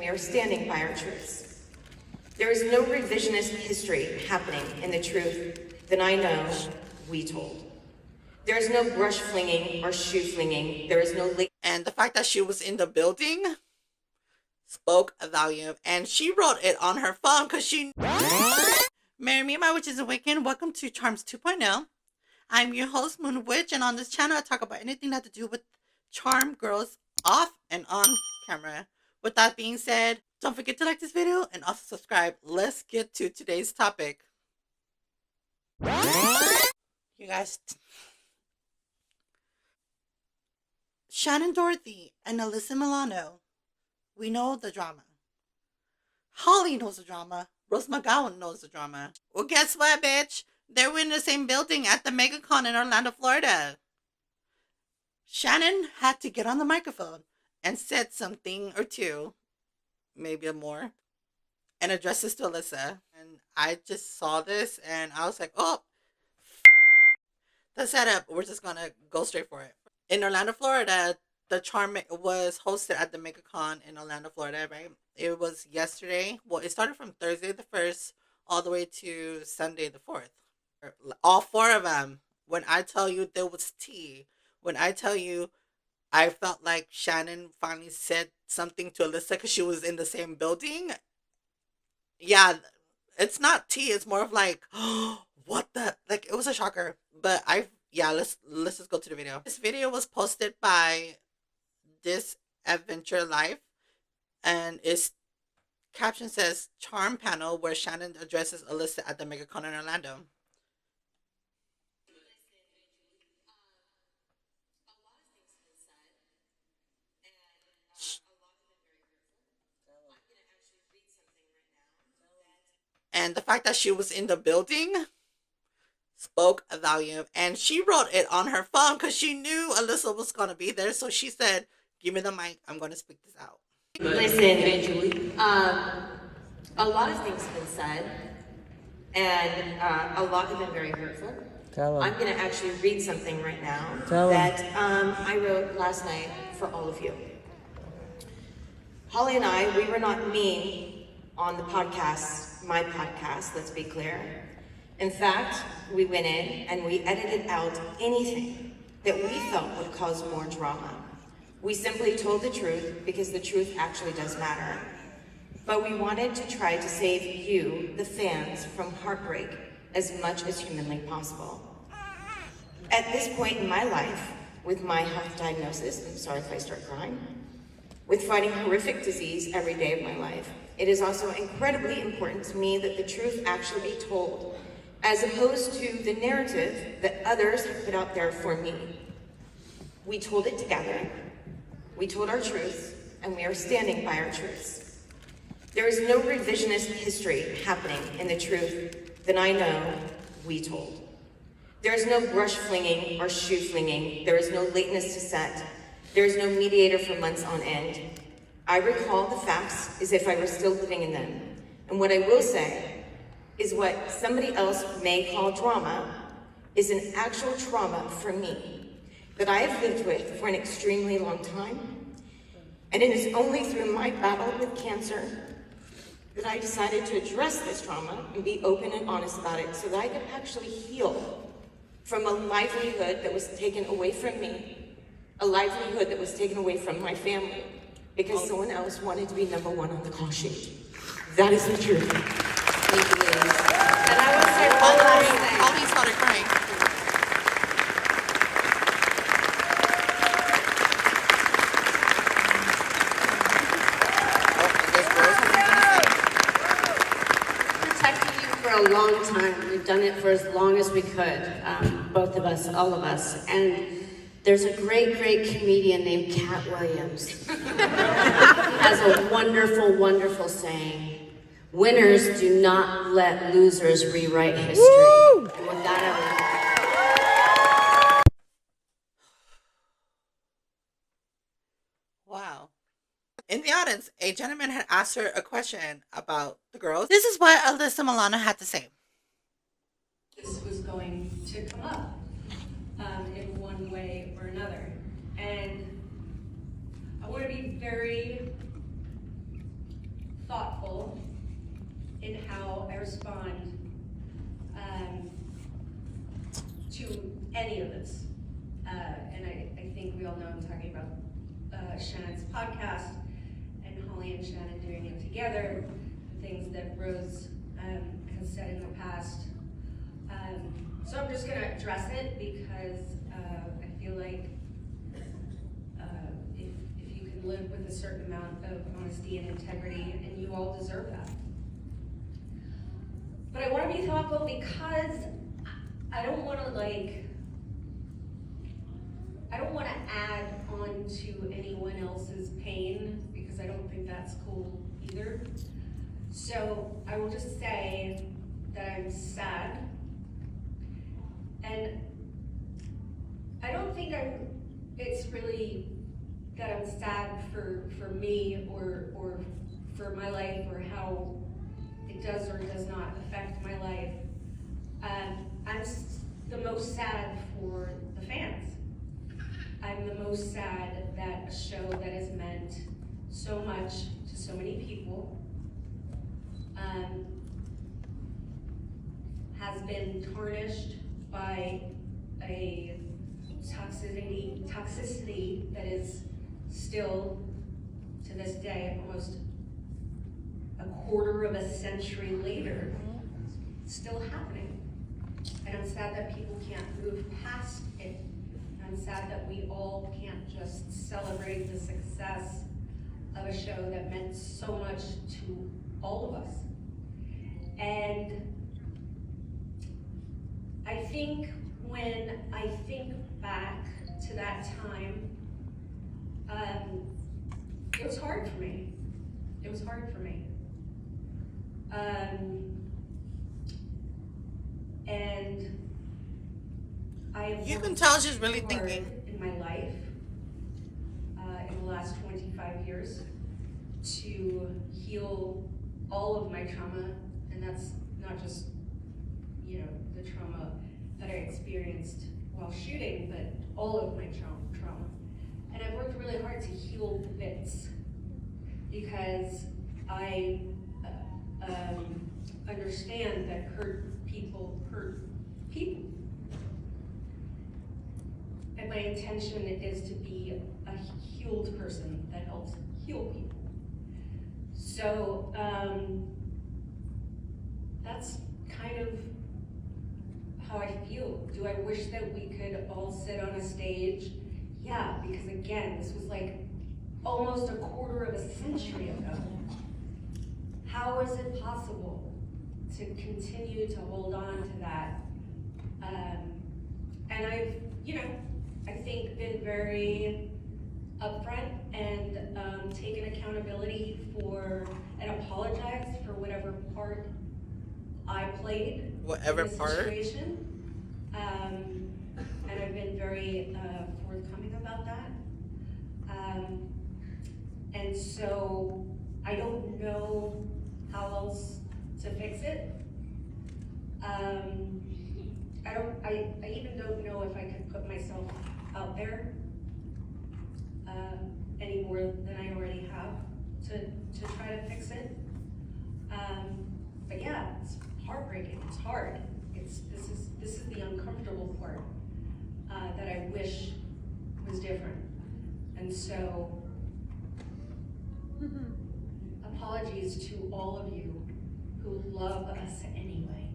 we are standing by our truths. There is no revisionist history happening in the truth that I know we told. There is no brush flinging or shoe flinging. There is no... And the fact that she was in the building spoke a volume. And she wrote it on her phone because she... Marry Me, My Witches Awaken. Welcome to Charms 2.0. I'm your host, Moon Witch, and on this channel I talk about anything that has to do with charm girls off and on camera. With that being said, don't forget to like this video and also subscribe. Let's get to today's topic. You guys... Shannen Doherty and Alyssa Milano. We know the drama. Holly knows the drama. Rose McGowan knows the drama. Well, guess what, bitch? They were in the same building at the Megacon in Orlando, Florida. Shannen had to get on the microphone and said something or two, maybe more, and address this to Alyssa. And I just saw this and I was like, oh, the setup. We're just going to go straight for it. In Orlando, Florida, the Charm was hosted at the Megacon in Orlando, Florida, right? It was yesterday. Well, it started from Thursday the 1st all the way to Sunday the 4th. All four of them. When I tell you there was tea, when I tell you I felt like Shannen finally said something to Alyssa because she was in the same building. Yeah, it's not tea. It's more of like, oh, what the? Like, it was a shocker. But let's just go to the video. This video was posted by This Adventure Life, and its caption says Charm Panel, where Shannen addresses Alyssa at the Megacon in Orlando. And the fact that she was in the building spoke a volume. And she wrote it on her phone because she knew Alyssa was going to be there. So she said, give me the mic. I'm going to speak this out. Listen, a lot of things have been said, and a lot have been very hurtful. I'm going to actually read something right now that I wrote last night for all of you. Holly and I, we were not mean on the podcast, my podcast, let's be clear. In fact, we went in and we edited out anything that we felt would cause more drama. We simply told the truth because the truth actually does matter. But we wanted to try to save you, the fans, from heartbreak as much as humanly possible. At this point in my life, with my health diagnosis, I'm sorry if I start crying, with fighting horrific disease every day of my life, it is also incredibly important to me that the truth actually be told, as opposed to the narrative that others have put out there for me. We told it together, we told our truths, and we are standing by our truths. There is no revisionist history happening in the truth that I know we told. There is no brush flinging or shoe flinging. There is no lateness to set. There is no mediator for months on end. I recall the facts as if I were still living in them. And what I will say is what somebody else may call drama is an actual trauma for me that I have lived with for an extremely long time. And it is only through my battle with cancer that I decided to address this trauma and be open and honest about it so that I could actually heal from a livelihood that was taken away from me, a livelihood that was taken away from my family because someone else wanted to be #1 on the call sheet. That is the truth. Thank you, ladies. And I will say one last thing. Holly started crying. Protecting you for a long time. We've done it for as long as we could, both of us, all of us. And there's a great, great comedian named Cat Williams. He has a wonderful, wonderful saying: winners do not let losers rewrite history. Woo! And with that, Wow. In the audience, a gentleman had asked her a question about the girls. This is what Alyssa Milano had to say. This was going to come up in one way or another. And I want to be very careful in how I respond to any of this. And I think we all know I'm talking about Shannen's podcast and Holly and Shannen doing it together, the things that Rose has said in the past. So I'm just gonna address it because I feel like if you can live with a certain amount of honesty and integrity, and you all deserve that. But I wanna be thoughtful because I don't wanna add on to anyone else's pain because I don't think that's cool either. So I will just say that I'm sad. And I don't think it's really that I'm sad for me or for my life or how it does or does not affect my life. I'm the most sad for the fans. I'm the most sad that a show that has meant so much to so many people has been tarnished by a toxicity that is still, to this day, almost a quarter of a century later, still happening. And I'm sad that people can't move past it. I'm sad that we all can't just celebrate the success of a show that meant so much to all of us. And I think when I think back to that time, it was hard for me. It was hard for me. And You can tell she's really thinking. In my life, in the last 25 years, to heal all of my trauma, and that's not just, the trauma that I experienced while shooting, but all of my trauma. And I've worked really hard to heal the bits because I understand that hurt people. And my intention is to be a healed person that helps heal people. So that's kind of how I feel. Do I wish that we could all sit on a stage? Yeah, because again, this was like almost a quarter of a century ago. How is it possible to continue to hold on to that? And I've, I think been very upfront and taken accountability for and apologized for whatever part I played Whatever in this part. situation. And I've been very forthcoming about that. And so I don't know how else to fix it. I even don't know if I could put myself out there any more than I already have to try to fix it. But yeah, it's heartbreaking, it's hard. This is the uncomfortable part that I wish was different. And so, apologies to all of you who love us anyway.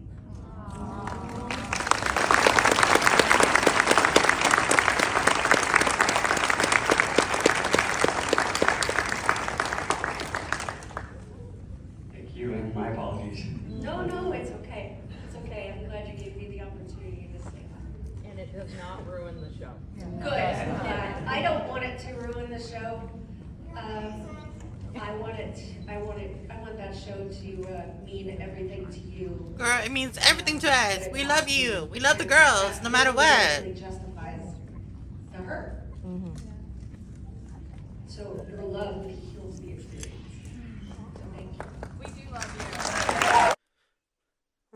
Thank you, and my apologies. No, it's okay. It's okay. I'm glad you gave me the opportunity to say that. And it does not ruin the show. Good. Yeah, I don't want it to ruin the show. I want that show to mean everything to you. Girl, it means everything to us. We love you. We love the girls, no matter what. It justifies the hurt. So your love heals the experience. So thank you. We do love you.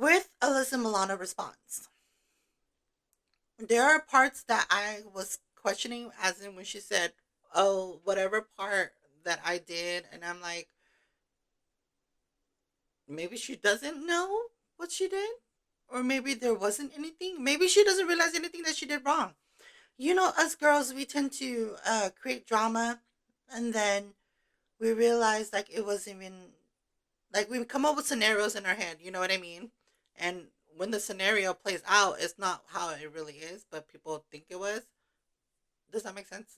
With Alyssa Milano response, there are parts that I was questioning, as in when she said, oh, whatever part that I did, and I'm like, maybe she doesn't know what she did, or maybe there wasn't anything. Maybe she doesn't realize anything that she did wrong. You know, us girls, we tend to create drama, and then we realize like it wasn't even like we come up with scenarios in our head. You know what I mean? And when the scenario plays out, it's not how it really is, but people think it was. Does that make sense?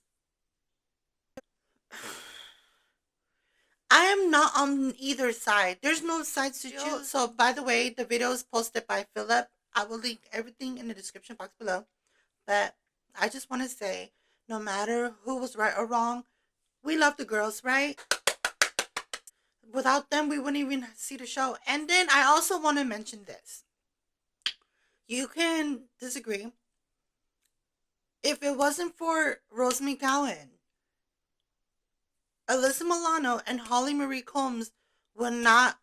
I am not on either side. There's no sides to choose. So, by the way, the video is posted by Philip. I will link everything in the description box below. But I just want to say, no matter who was right or wrong, we love the girls, right? Without them, we wouldn't even see the show. And then I also want to mention this. You can disagree. If it wasn't for Rose McGowan, Alyssa Milano, and Holly Marie Combs would not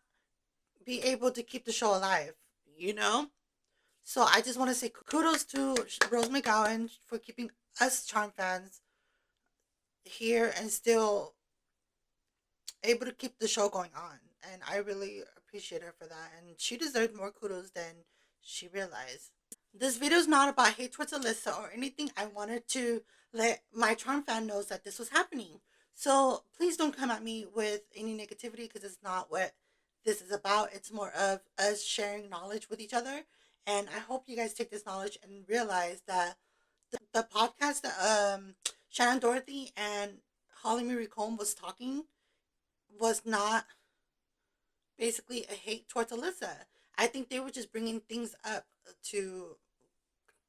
be able to keep the show alive, you know? So I just want to say kudos to Rose McGowan for keeping us Charm fans here and still able to keep the show going on. And I really appreciate her for that. And she deserved more kudos than she realized. This video is not about hate towards Alyssa or anything. I wanted to let my Charm fan knows that this was happening. So please don't come at me with any negativity because it's not what this is about. It's more of us sharing knowledge with each other. And I hope you guys take this knowledge and realize that the podcast that Shannen Doherty and Holly Marie Combe was talking was not basically a hate towards Alyssa. I think they were just bringing things up to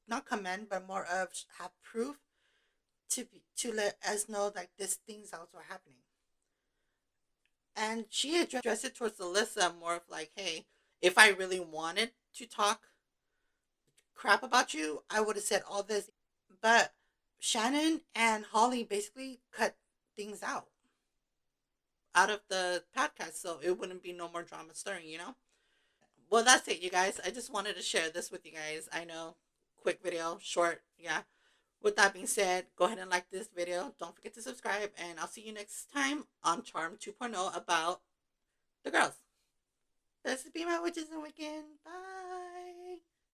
not commend, but more of have proof to let us know like this things also are happening. And she addressed it towards Alyssa more of like, hey, if I really wanted to talk crap about you, I would have said all this. But Shannen and Holly basically cut things out of the podcast, so it wouldn't be no more drama stirring, you know? Well, that's it, you guys. I just wanted to share this with you guys. I know, quick video, short, yeah. With that being said, go ahead and like this video. Don't forget to subscribe, and I'll see you next time on Charm 2.0 about the girls. This has been my Witches and Weekend. Bye.